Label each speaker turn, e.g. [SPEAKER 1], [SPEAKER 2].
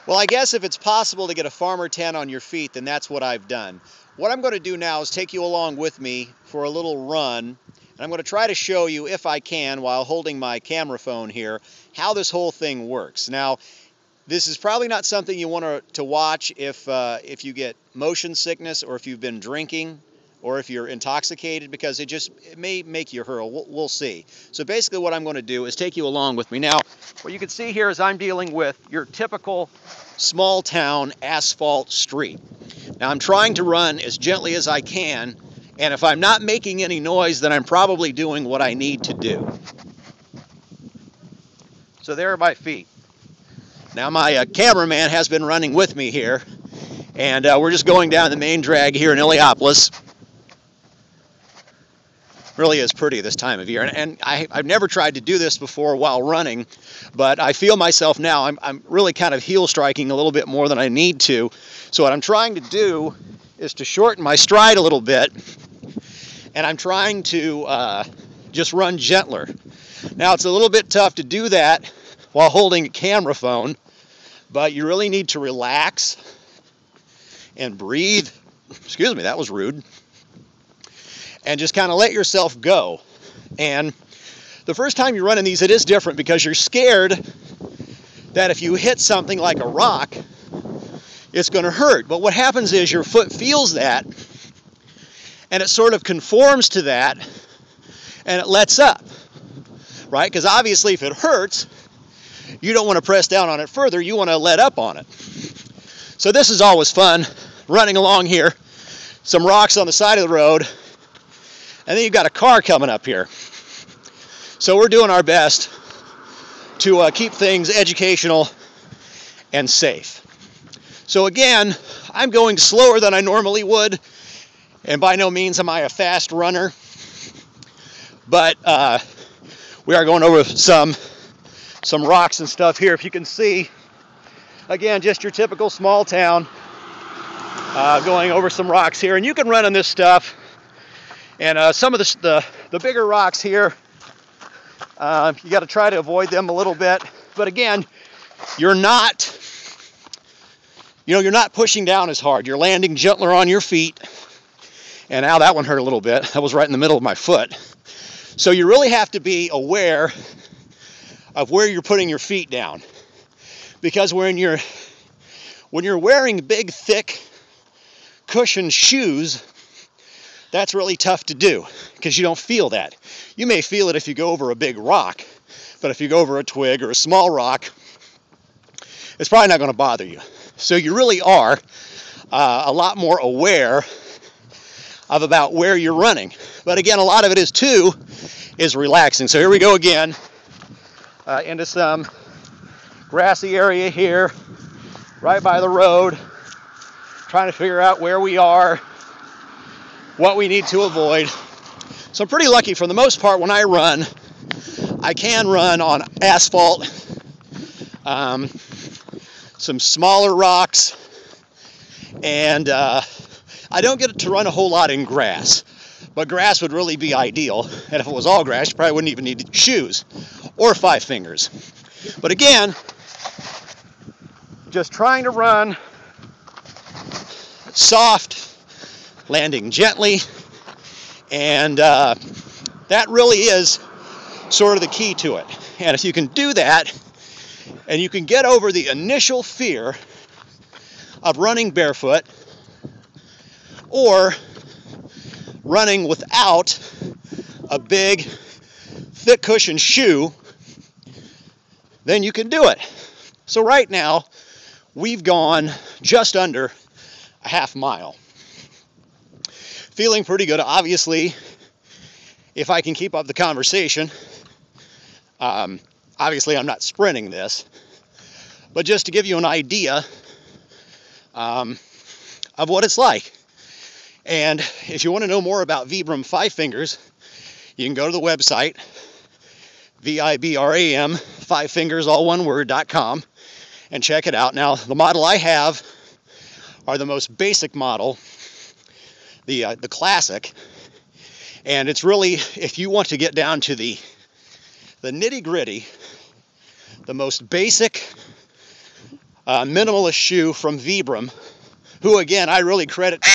[SPEAKER 1] Well, I guess if it's possible to get a farmer tan on your feet, then that's what I've done. What I'm going to do now is take you along with me for a little run. And I'm going to try to show you, if I can, while holding my camera phone here, how this whole thing works. Now, this is probably not something you want to watch if you get motion sickness, or if you've been drinking, or if you're intoxicated, because it may make you hurl. We'll see. So basically what I'm going to do is take you along with me. Now, what you can see here is I'm dealing with your typical small town asphalt street. Now I'm trying to run as gently as I can, and if I'm not making any noise, then I'm probably doing what I need to do. So there are my feet. Now my cameraman has been running with me here, and we're just going down the main drag here in Illiopolis. Really is pretty this time of year, and I've never tried to do this before while running, but I feel myself now. I'm really kind of heel striking a little bit more than I need to. So what I'm trying to do is to shorten my stride a little bit, and I'm trying to just run gentler. Now it's a little bit tough to do that while holding a camera phone, but you really need to relax and breathe. Excuse me, that was rude. And just kind of let yourself go. And the first time you're running these, it is different because you're scared that if you hit something like a rock, it's going to hurt. But what happens is your foot feels that, and it sort of conforms to that, and it lets up, right? Because obviously if it hurts, you don't want to press down on it further, you want to let up on it. So this is always fun, running along here, some rocks on the side of the road, and then you've got a car coming up here. So we're doing our best to keep things educational and safe. So again, I'm going slower than I normally would, and by no means am I a fast runner, but we are going over some rocks and stuff here. If you can see, again, just your typical small town, going over some rocks here, and you can run on this stuff. And some of the bigger rocks here, you got to try to avoid them a little bit. But again, you're not pushing down as hard. You're landing gentler on your feet. And now that one hurt a little bit. That was right in the middle of my foot. So you really have to be aware of where you're putting your feet down, because when you're wearing big, thick, cushioned shoes, that's really tough to do because you don't feel that. You may feel it if you go over a big rock, but if you go over a twig or a small rock, it's probably not going to bother you. So you really are a lot more aware of about where you're running. But again, a lot of it is relaxing. So here we go again, into some grassy area here, right by the road, trying to figure out where we are, what we need to avoid. So I'm pretty lucky. For the most part, when I run, I can run on asphalt, some smaller rocks, and I don't get to run a whole lot in grass, but grass would really be ideal. And if it was all grass, you probably wouldn't even need shoes or 5 fingers. But again, just trying to run soft, landing gently, and that really is sort of the key to it. And if you can do that, and you can get over the initial fear of running barefoot or running without a big, thick cushioned shoe, then you can do it. So right now, we've gone just under a half mile. Feeling pretty good. Obviously, if I can keep up the conversation, obviously I'm not sprinting this, but just to give you an idea of what it's like. And if you want to know more about Vibram 5 fingers, you can go to the website, Vibram, 5fingers, all one word.com, and check it out. Now, the model I have are the most basic model, the classic, and it's really, if you want to get down to the nitty-gritty, the most basic minimalist shoe from Vibram, who again I really credit